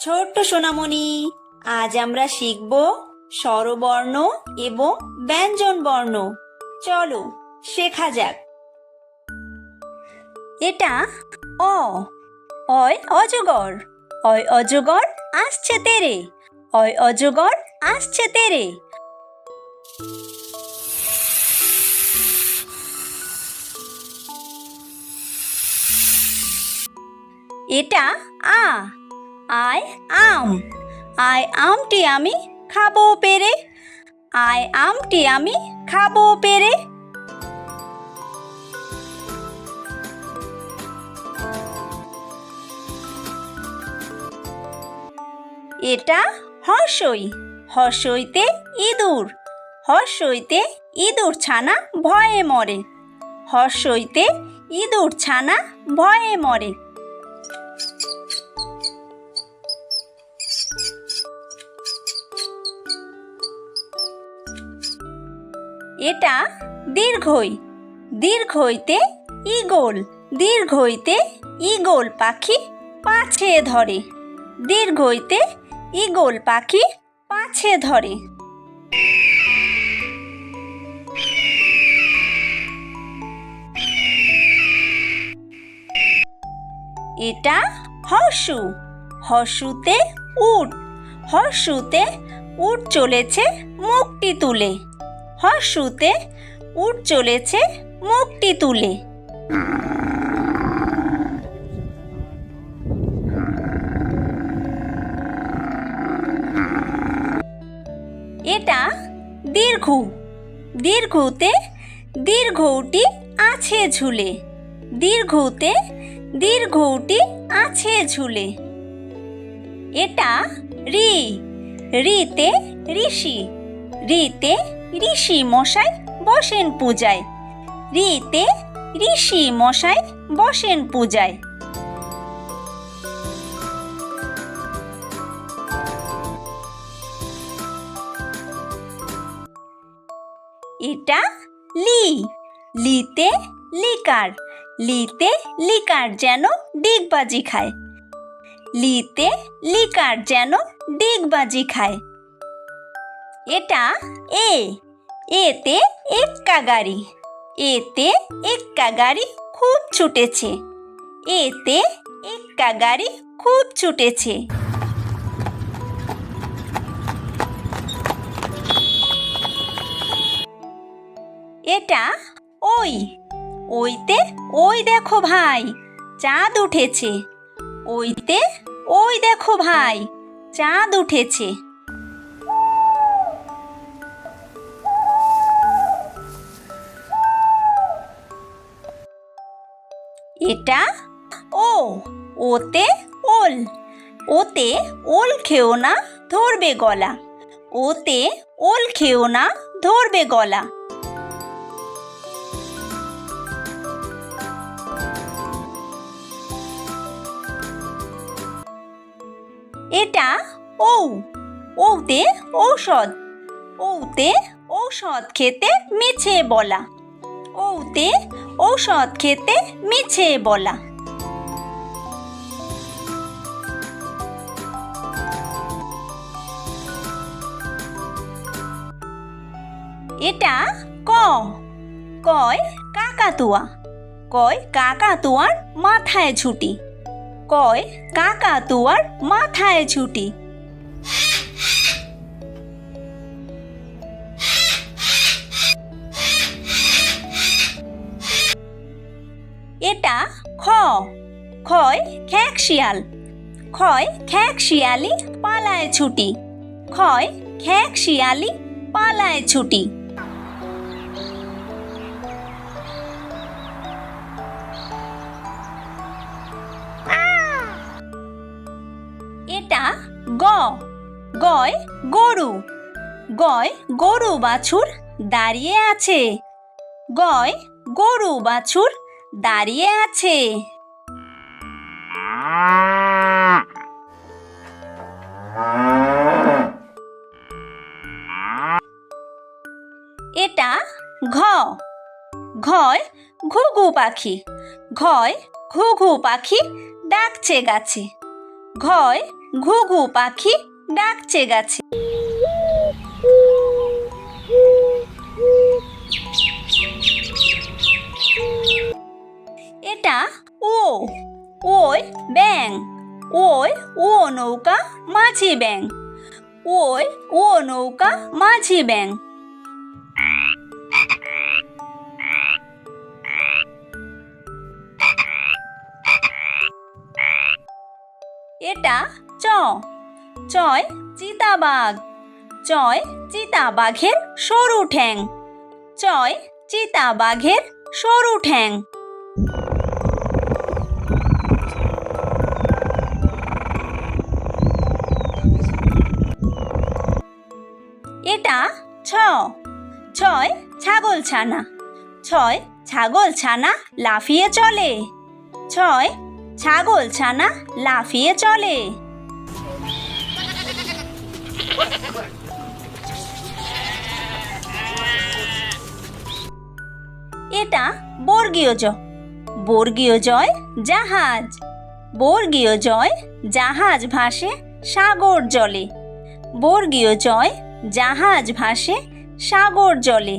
ছোট্ট সোনামণি, আজ আমরা শিখব স্বরবর্ণ এবং ব্যঞ্জন বর্ণ। চলো শেখা যাক। এটা অ, অয় অজগর, অয় অজগর আসছে তেরে, অয় অজগর আসছে তেরে। এটা আ, আয় আম, আয় আমটি আমি খাবো পেরে, আয় আমটি আমি খাবো পেরে। এটা হর্ষই, হর্ষইতে ইঁদুর, হর্ষইতে ইঁদুর ছানা ভয়ে মরে, হর্ষইতে ইঁদুর ছানা ভয়ে মরে। এটা দীর্ঘই, দীর্ঘইতে ঈগল, দীর্ঘইতে ঈগল পাখি পাছে ধরে, দীর্ঘইতে ঈগল পাখি পাছে ধরে। এটা হর্ষু, হর্ষুতে উট, হর্ষুতে উট চলেছে মুখটি তুলে, হর্ষুতে উট চলেছে মুখটি তুলে। এটা দীর্ঘ, দীর্ঘতে দীর্ঘটি আছে ঝুলে, দীর্ঘতে দীর্ঘটি আছে ঝুলে। এটা ঋ, ঋতে ঋষি, ঋতে ঋষি মশাই বসেন পূজায়, ঋতে ঋষি মশাই বসেন পূজায়। এটা লি, লিতে লিকার, লিতে লিকার যেন ডিগবাজি খায়, লিতে লিকার যেন ডিগবাজি খায়। এটা এ, এতে এক্কা গাড়ি, এতে এক্কা গাড়ি খুব ছুটেছে, এতে এক্কা গাড়ি খুব ছুটেছে। এটা ওই, ওইতে ওই দেখো ভাই চাঁদ উঠেছে, ওইতে ওই দেখো ভাই চাঁদ উঠেছে। এটা ও, ওতে ওল, ওতে ওল খেও না ধরবে গলা, ওতে ওল খেও না ধরবে গলা। এটা ঔ, ঔতে ঔষধ, ঔতে ঔষধ খেতে মিছে বলা, ঔতে ঔষধ খেতে মিছে বলা। এটা ক, কয় কাকাতুয়া, কয় কাকাতুয়ার মাথায় ঝুঁটি, কয় কাকাতুয়ার মাথায় ঝুঁটি। এটা খ, খয় খ্যাঁক শিয়াল, খয় খ্যাঁক শিয়ালি পালায় ছুটি, খয় খ্যাঁক শিয়ালি পালায় ছুটি। এটা গ, গয় গরু, গয় গরু বাছুর দাঁড়িয়ে আছে, গয় গরু বাছুর দাঁড়িয়ে আছে। এটা ঘ, ঘয় ঘুঘু পাখি, ঘয় ঘুঘু পাখি ডাকছে গাছে, ঘয় ঘুঘু পাখি ডাকছে গাছে। এটা ও, ওই ব্যাঙ, ওই ও নৌকা মাঝি ব্যাঙ, ওই ও নৌকা মাঝি ব্যাঙ। এটা চ, চয় চিতাবাঘ, চয় চিতাবাঘের সরু ঠ্যাং, চয় চিতাবাঘের সরু ঠ্যাং। এটা ছ, ছয় ছাগল ছানা, ছয় ছাগল ছানা লাফিয়ে চলে, ছয় ছাগল ছানা লাফিয়ে চলে। এটা বর্গীয় জ, বর্গীয় জয় জাহাজ, বর্গীয় জয় জাহাজ ভাসে সাগর জলে, বর্গীয় জয় জাহাজ ভাসে সাগর জলে।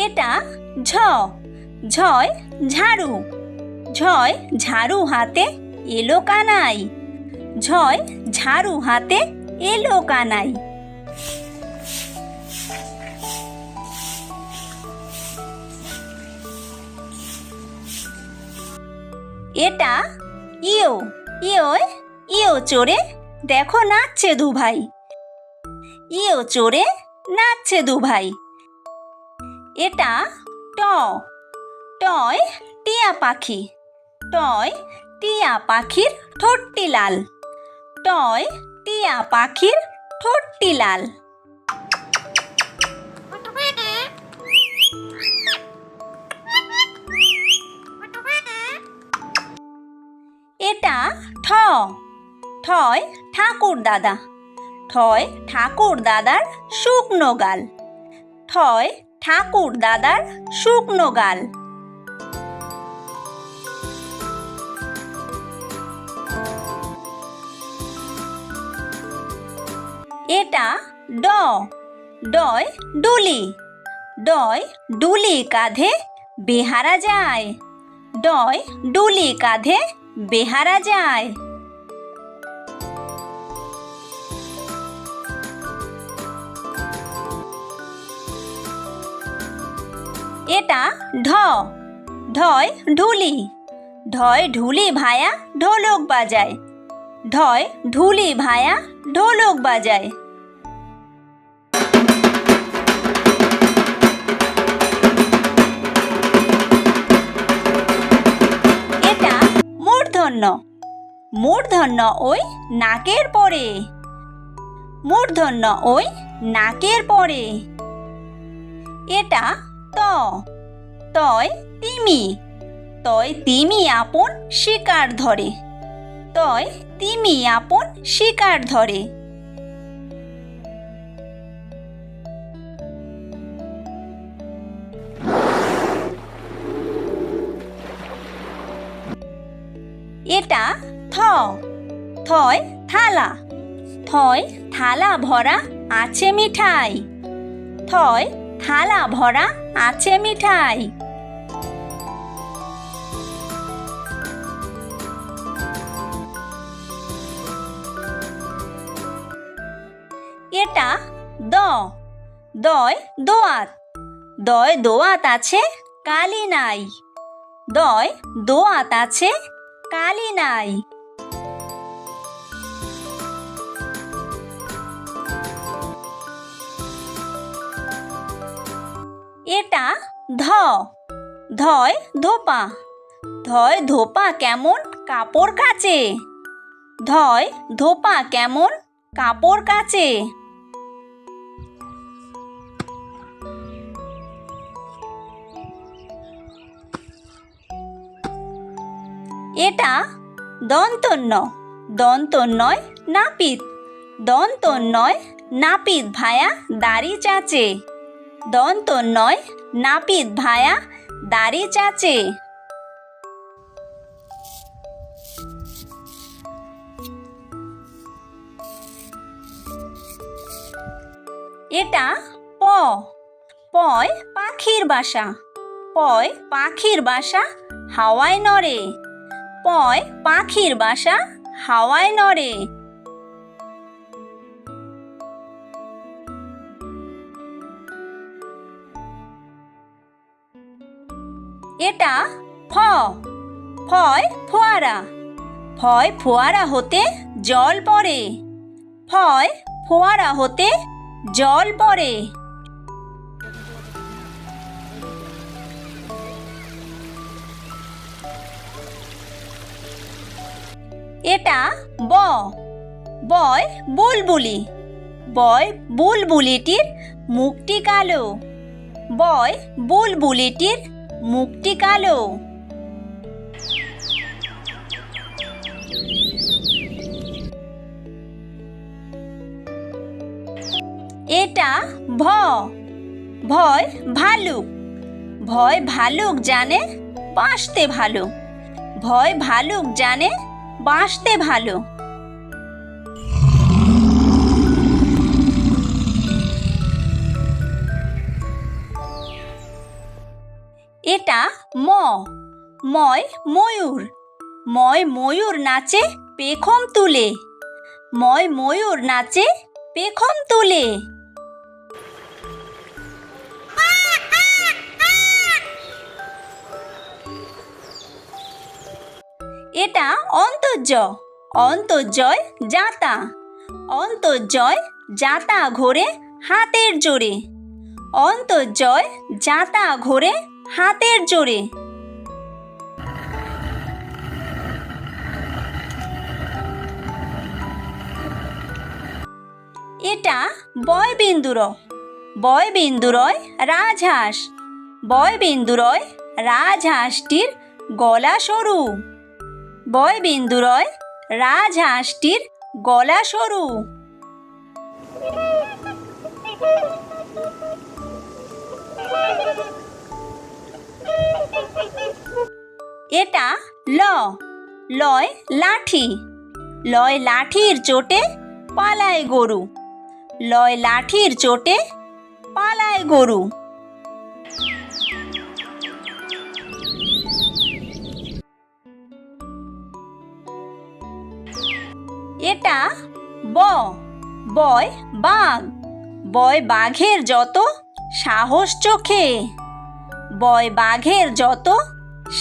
এটা ঝ, ঝয় ঝাড়ু, ঝয় ঝাড়ু হাতে এলো কানাই, ঝয় ঝাড়ু হাতে এলো কানাই। এটা ইয়ো, ইয়োয় ইয়ো চড়ে দেখো নাচছে দু ভাই, ইয়ো চড়ে নাচছে দু ভাই। এটা ট, টয় টিয়া পাখি, টয় টিয়া পাখির ঠোঁটটি লাল, টয় টিয়া পাখির ঠোঁটটি লাল। এটা ঠ, ঠয় ঠাকুর দাদা, ঠয় ঠাকুর দাদার শুকনো গাল, ঠয় ঠাকুর দাদার শুকনো গাল। এটা ড, ডয় ডুলি, ডয় ডুলি কাঁধে বেহারা যায়, ডয় ডুলি কাঁধে বেহারা যায়। এটা ঢ, ঢয় ঢুলি, ঢয় ঢুলি ভায়া ঢোলক বাজায়, ঢয় ঢুলি ভায়া ঢোলক বাজায়। এটা মূর্ধন্য, মূর্ধন্য ওই নাকের পরে, মূর্ধন্য ওই নাকের পরে। এটা ত, তয় তিমি, তয় তিমি আপন শিকার ধরে, তয় তিমি আপন শিকার ধরে। এটা থ, থয় থালা, থয় থালা ভরা আছে মিঠাই, থয় থালা ভরা আছে মিঠাই। এটা দ, দয় দোয়াত, দয় দোয়াত আছে কালি নাই, দয় দোয়াত আছে কালি নাই। এটা ধ, ধয় ধোপা, ধয় ধোপা কেমন কাপড় কাচে, ধয় ধোপা কেমন কাপড় কাচে। এটা দন্তন্য, দন্তন্বয় নাপিত, দন্তন্বয় নাপিত ভায়া দাড়ি চাচে, দন্তন্বয় নাপিত ভায়া দাড়ি চাচে। এটা প, পয় পাখির বাসা, পয় পাখির বাসা হাওয়ায় নড়ে, পয় পাখির বাসা হাওয়ায় নড়ে। এটা ফ, ফয় ফোয়ারা, ফয় ফোয়ারা হতে জল পড়ে, ফয় ফোয়ারা হতে জল পড়ে। এটা ব, বয় বুলবুলি, বয় বুলবুলিটির মুখটি কালো, বয় বুলবুলিটির মুখটি কালো। এটা ভ, ভয় ভালুক, ভয় ভালুক জানে বাঁচতে ভালো, ভয় ভালুক জানে বাঁচতে ভালো। এটা ম, ময় ময়ূর, ময় ময়ূর নাচে পেখম তুলে, ময় ময়ূর নাচে পেখম তুলে। এটা অন্তর্য, অন্তর্জয় জাতা, অন্তর্জয় জাতা ঘোরে হাতের জোরে, অন্তর্জয় জাতা ঘোরে হাতের জোরে। এটা বয়বিন্দুর, বয়বিন্দুরয় রাজহাঁস, বয়বিন্দুরয় রাজহাঁসটির গলা সরু, বয়বিন্দুরয় রাজহাঁসটির গলা সরু। এটা ল, লয় লাঠি, লয় লাঠির চোটে পালায় গরু, লয় লাঠির চোটে পালায় গরু। এটা ব, বয় বাঘ, বয় বাঘের যত সাহস চোখে, বয় বাঘের যত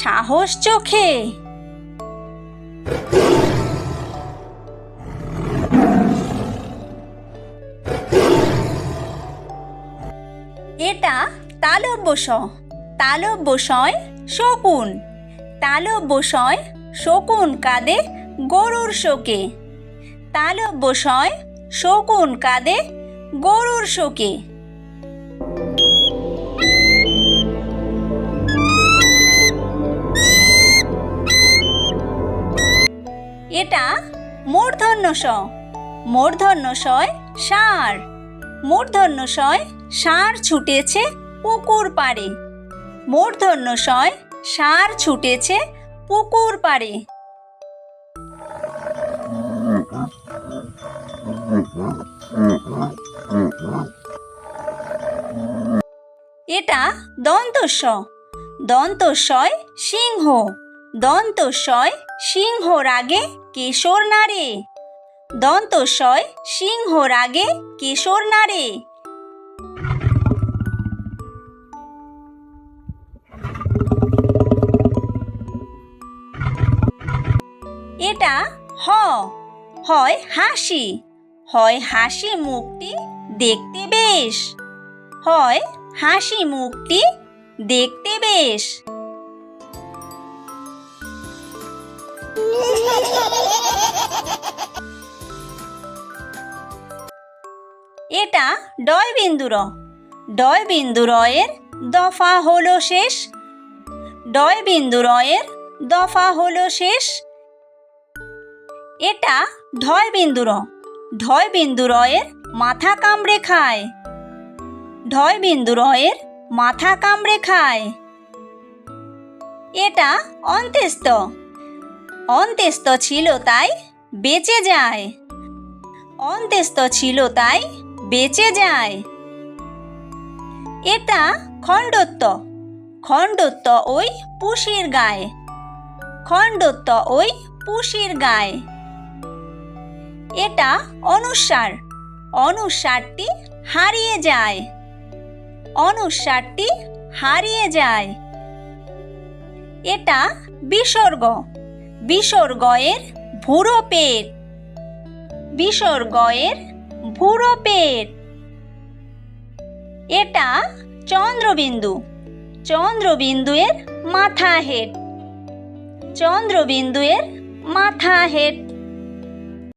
সাহস চোখে। এটা তালব্য স, তালব্য সয় শকুন, তালব্য সয় শকুন কাঁদে গরুর শোকে, তালব্য সয় শকুন কাঁদে গরুর শোকে। এটা মূর্ধন্য ষ, মূর্ধন্য শয় ষাঁড়, মূর্ধন্য শয় ষাঁড় ছুটেছে পুকুর পাড়ে, মূর্ধন্য শয় ষাঁড় ছুটেছে পুকুর পাড়ে। এটা দন্তস্ব, দন্তস্বয় সিংহ, দন্তস্বয় সিংহ রাগে কেশর নাড়ে, দন্তস্বয় সিংহ রাগে কেশর নাড়ে। এটা হ, হয় হাসি, হয় হাসি মুখটি দেখতে বেশ, হয় হাসি মুখটি দেখতে বেশ। এটা ডয়বিন্দুর, ডয়বিন্দুরয়ের দফা হলো শেষ, ডয়বিন্দুরয়ের দফা হলো শেষ। এটা ঢয় বিন্দু র। ঢয় বিন্দু রয়ের মাথা কামড়ে খায়। ঢয় বিন্দু রয়ের মাথা কামড়ে খায়। এটা অন্ত্যেস্ত। অন্ত্যেস্ত ছিল তাই বেঁচে যায়। অন্ত্যেস্ত ছিল তাই বেঁচে যায়। এটা খণ্ডত্ব। খণ্ডত্ব ওই পুষির গায়ে। খণ্ডত্ব ওই পুষির গায়ে। এটা অনুস্বার। অনুস্বারটি হারিয়ে যায়। অনুস্বারটি হারিয়ে যায়। এটা বিসর্গ। বিসর্গ এর ভুরো পেট। বিসর্গ এর ভুরো পেট। এটা চন্দ্রবিন্দু। চন্দ্রবিন্দু এর মাথা হেড। চন্দ্রবিন্দু এর মাথা হেড।